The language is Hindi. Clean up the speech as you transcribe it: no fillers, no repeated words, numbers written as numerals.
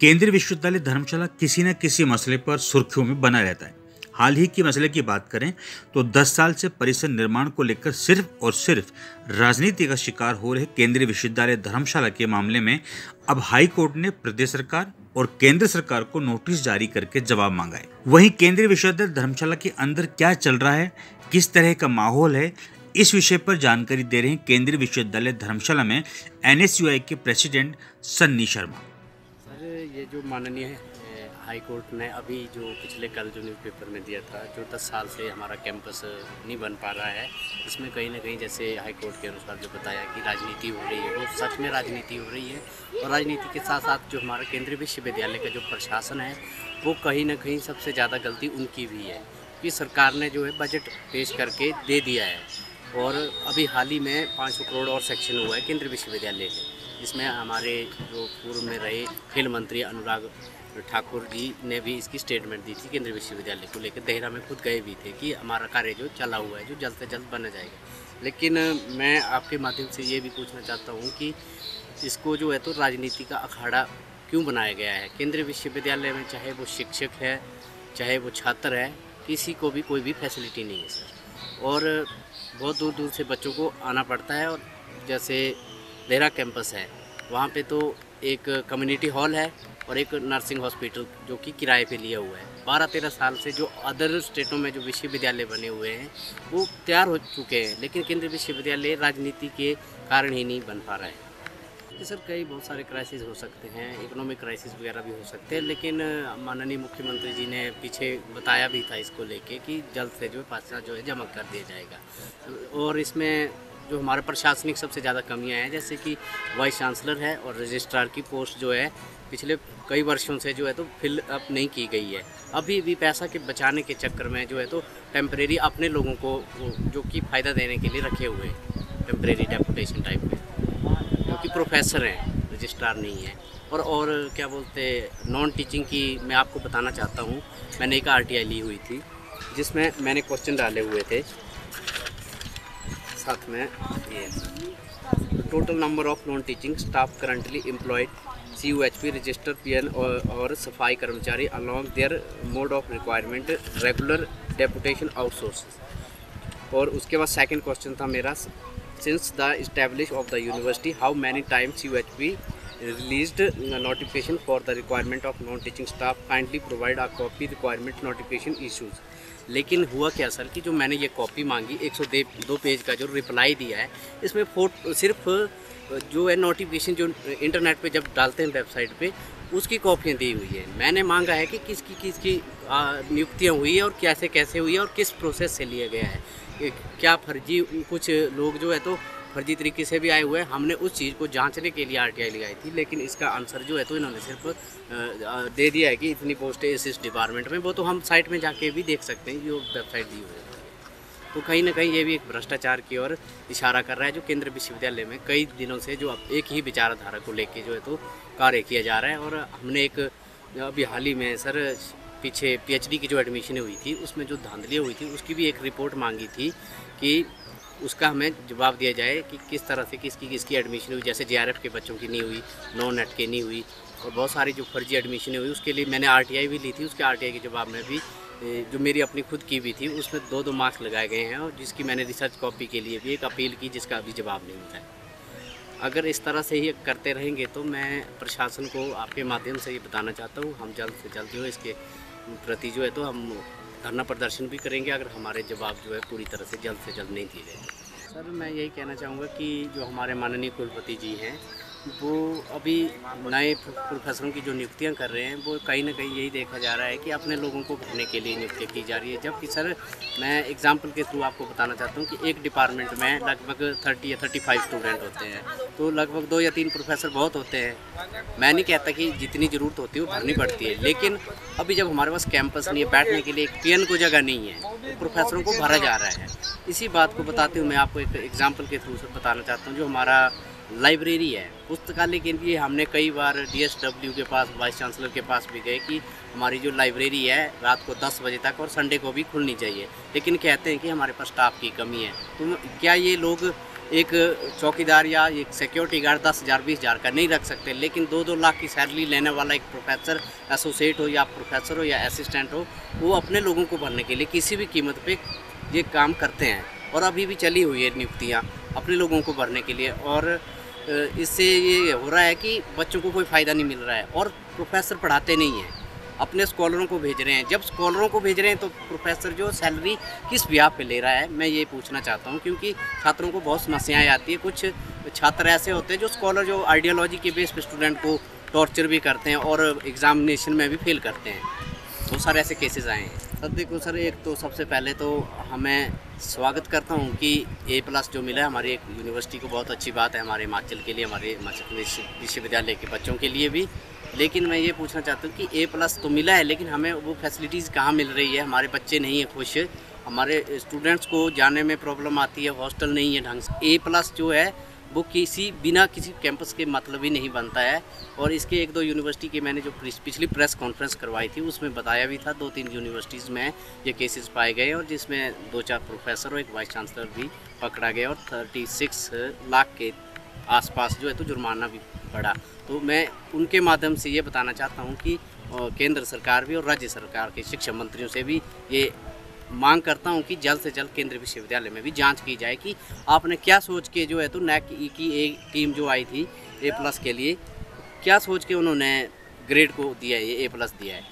केंद्रीय विश्वविद्यालय धर्मशाला किसी न किसी मसले पर सुर्खियों में बना रहता है। हाल ही के मसले की बात करें तो 10 साल से परिसर निर्माण को लेकर सिर्फ और सिर्फ राजनीति का शिकार हो रहे केंद्रीय विश्वविद्यालय धर्मशाला के मामले में अब हाई कोर्ट ने प्रदेश सरकार और केंद्र सरकार को नोटिस जारी करके जवाब मांगा है। वहीं केंद्रीय विश्वविद्यालय धर्मशाला के अंदर क्या चल रहा है, किस तरह का माहौल है, इस विषय पर जानकारी दे रहे हैं केंद्रीय विश्वविद्यालय धर्मशाला में NSUI के प्रेसिडेंट सन्नी शर्मा। सर, ये जो माननीय हाई कोर्ट ने अभी जो पिछले कल जो न्यूज़पेपर में दिया था, जो 10 साल से हमारा कैंपस नहीं बन पा रहा है, इसमें कहीं ना कहीं जैसे हाई कोर्ट के अनुसार जो बताया कि राजनीति हो रही है, वो सच में राजनीति हो रही है। और राजनीति के साथ साथ जो हमारा केंद्रीय विश्वविद्यालय का जो प्रशासन है, वो कहीं ना कहीं सबसे ज़्यादा गलती उनकी भी है कि सरकार ने जो है बजट पेश करके दे दिया है। और अभी हाल ही में 500 करोड़ और सेक्शन हुआ है केंद्रीय विश्वविद्यालय से, जिसमें हमारे जो पूर्व में रहे खेल मंत्री अनुराग ठाकुर जी ने भी इसकी स्टेटमेंट दी थी केंद्रीय विश्वविद्यालय को लेकर। देहरा में खुद गए भी थे कि हमारा कार्य जो चला हुआ है, जो जल्द से जल्द बन जाएगा। लेकिन मैं आपके माध्यम से ये भी पूछना चाहता हूँ कि इसको जो है तो राजनीति का अखाड़ा क्यों बनाया गया है। केंद्रीय विश्वविद्यालय में चाहे वो शिक्षक है, चाहे वो छात्र है, किसी को भी कोई भी फैसिलिटी नहीं है सर। और बहुत दूर दूर से बच्चों को आना पड़ता है। और जैसे देहरा कैंपस है, वहाँ पे तो एक कम्युनिटी हॉल है और एक नर्सिंग हॉस्पिटल जो कि किराए पे लिया हुआ है। 12-13 साल से जो अदर स्टेटों में जो विश्वविद्यालय बने हुए हैं वो तैयार हो चुके हैं, लेकिन केंद्रीय विश्वविद्यालय राजनीति के कारण ही नहीं बन पा रहा है। सर, कई बहुत सारे क्राइसिस हो सकते हैं, इकोनॉमिक क्राइसिस वगैरह भी हो सकते हैं, लेकिन माननीय मुख्यमंत्री जी ने पीछे बताया भी था इसको लेके कि जल्द से जो पैसा जो है जमा कर दिया जाएगा। और इसमें जो हमारे प्रशासनिक सबसे ज़्यादा कमियां हैं, जैसे कि वाइस चांसलर है और रजिस्ट्रार की पोस्ट जो है पिछले कई वर्षों से जो है तो फिल अप नहीं की गई है। अभी भी पैसा के बचाने के चक्कर में जो है तो टेम्परेरी अपने लोगों को जो कि फ़ायदा देने के लिए रखे हुए हैं, टेम्परेरी डेपुटेशन टाइप में, क्योंकि प्रोफेसर हैं, रजिस्ट्रार नहीं है। और क्या बोलते नॉन टीचिंग की मैं आपको बताना चाहता हूँ। मैंने एक RTI ली हुई थी जिसमें मैंने क्वेश्चन डाले हुए थे, साथ में ये total number of non teaching staff currently employed CUHP register PN और सफाई कर्मचारी along their mode of requirement regular deputation outsource. और उसके बाद सेकंड क्वेश्चन था मेरा, since the establish of the university how many times CUHP released notification for the requirement of non-teaching staff, kindly provide a copy requirement notification issues। लेकिन हुआ क्या सर कि जो मैंने ये कॉपी मांगी 102 पेज का जो रिप्लाई दिया है, इसमें सिर्फ जो है नोटिफिकेशन जो इंटरनेट पे जब डालते हैं वेबसाइट पे, उसकी कॉपियाँ दी हुई है। मैंने मांगा है कि किसकी नियुक्तियाँ हुई है और कैसे कैसे हुई है और किस प्रोसेस से लिया गया है। क्या फर्जी कुछ लोग जो है तो फर्जी तरीके से भी आए हुए हैं। हमने उस चीज़ को जांचने के लिए RTI लगाई थी, लेकिन इसका आंसर जो है तो इन्होंने सिर्फ दे दिया है कि इतनी पोस्टें इस डिपार्टमेंट में। वो तो हम साइट में जाके भी देख सकते हैं, जो वेबसाइट दी हुई है। तो कहीं ना कहीं ये भी एक भ्रष्टाचार की ओर इशारा कर रहा है, जो केंद्रीय विश्वविद्यालय में कई दिनों से जो अब एक ही विचारधारा को लेके जो है तो कार्य किया जा रहा है। और हमने एक अभी हाल ही में सर पीछे PhD की जो एडमिशन हुई थी, उसमें जो धांधलियाँ हुई थी, उसकी भी एक रिपोर्ट मांगी थी कि उसका हमें जवाब दिया जाए कि किस तरह से किसकी एडमिशन हुई। जैसे JRF के बच्चों की नहीं हुई, NET के नहीं हुई, और बहुत सारी जो फर्जी एडमिशन हुई, उसके लिए मैंने RTI भी ली थी। उसके RTI के जवाब में भी जो मेरी अपनी खुद की भी थी, उसमें 2-2 मार्क्स लगाए गए हैं, और जिसकी मैंने रिसर्च कॉपी के लिए भी एक अपील की, जिसका अभी जवाब नहीं मिला है। अगर इस तरह से ही करते रहेंगे तो मैं प्रशासन को आपके माध्यम से ये बताना चाहता हूँ, हम जल्द से जल्द जो है इसके प्रति जो है तो हम धरना प्रदर्शन भी करेंगे, अगर हमारे जवाब जो है पूरी तरह से जल्द नहीं दिए गए। सर, मैं यही कहना चाहूँगा कि जो हमारे माननीय कुलपति जी हैं, वो अभी नए प्रोफेसरों की जो नियुक्तियां कर रहे हैं, वो कहीं ना कहीं यही देखा जा रहा है कि अपने लोगों को भरने के लिए नियुक्तियाँ की जा रही है। जबकि सर, मैं एग्जांपल के थ्रू आपको बताना चाहता हूँ कि एक डिपार्टमेंट में लगभग 30 या 35 स्टूडेंट होते हैं, तो लगभग 2 या 3 प्रोफेसर बहुत होते हैं। मैं नहीं कहता कि जितनी ज़रूरत होती है वो भरनी पड़ती है, लेकिन अभी जब हमारे पास कैंपस नहीं है, बैठने के लिए एक PN को जगह नहीं है, तो प्रोफेसरों को भरा जा रहा है। इसी बात को बताते हुए मैं आपको एक एग्जाम्पल के थ्रू से बताना चाहता हूँ। जो हमारा लाइब्रेरी है, पुस्तकालय के लिए हमने कई बार DSW के पास, वाइस चांसलर के पास भी गए कि हमारी जो लाइब्रेरी है रात को 10 बजे तक और संडे को भी खुलनी चाहिए, लेकिन कहते हैं कि हमारे पास स्टाफ की कमी है। तो क्या ये लोग एक चौकीदार या एक सिक्योरिटी गार्ड 10,000 20,000 का नहीं रख सकते, लेकिन 2-2 लाख की सैलरी लेने वाला एक प्रोफेसर, एसोसिएट हो या प्रोफेसर हो या असिस्टेंट हो, वो अपने लोगों को भरने के लिए किसी भी कीमत पे ये काम करते हैं। और अभी भी चली हुई है नियुक्तियाँ अपने लोगों को भरने के लिए, और इससे ये हो रहा है कि बच्चों को कोई फ़ायदा नहीं मिल रहा है और प्रोफेसर पढ़ाते नहीं हैं, अपने स्कॉलरों को भेज रहे हैं। जब स्कॉलरों को भेज रहे हैं तो प्रोफेसर जो सैलरी किस ब्याह पे ले रहा है, मैं ये पूछना चाहता हूँ, क्योंकि छात्रों को बहुत समस्याएं आती है। कुछ छात्र ऐसे होते हैं जो स्कॉलर जो आइडियोलॉजी के बेस पे स्टूडेंट को टॉर्चर भी करते हैं और एग्जामिनेशन में भी फेल करते हैं। बहुत सारे ऐसे केसेस आए हैं। सर देखो सर, एक तो सबसे पहले तो हमें स्वागत करता हूँ कि A+ जो मिला है हमारी एक यूनिवर्सिटी को, बहुत अच्छी बात है हमारे हिमाचल के लिए, हमारे हिमाचल विश्वविद्यालय के बच्चों के लिए भी। लेकिन मैं ये पूछना चाहता हूँ कि A+ तो मिला है, लेकिन हमें वो फैसिलिटीज़ कहाँ मिल रही है? हमारे बच्चे नहीं हैं खुश, हमारे स्टूडेंट्स को जाने में प्रॉब्लम आती है, हॉस्टल नहीं है ढंग से। A+ जो है वो बिना किसी कैंपस के मतलब ही नहीं बनता है। और इसके 1-2 यूनिवर्सिटी के मैंने जो पिछली प्रेस कॉन्फ्रेंस करवाई थी उसमें बताया भी था, 2-3 यूनिवर्सिटीज़ में ये केसेस पाए गए और जिसमें 2-4 प्रोफेसर और एक वाइस चांसलर भी पकड़ा गया और 36 लाख के आसपास जो है तो जुर्माना भी पड़ा। तो मैं उनके माध्यम से ये बताना चाहता हूँ कि केंद्र सरकार भी और राज्य सरकार के शिक्षा मंत्रियों से भी ये मांग करता हूं कि जल्द से जल्द केंद्रीय विश्वविद्यालय में भी जांच की जाए कि आपने क्या सोच के जो है तो NAAC की एक टीम जो आई थी A+ के लिए, क्या सोच के उन्होंने ग्रेड को दिया है, ये A+ दिया है।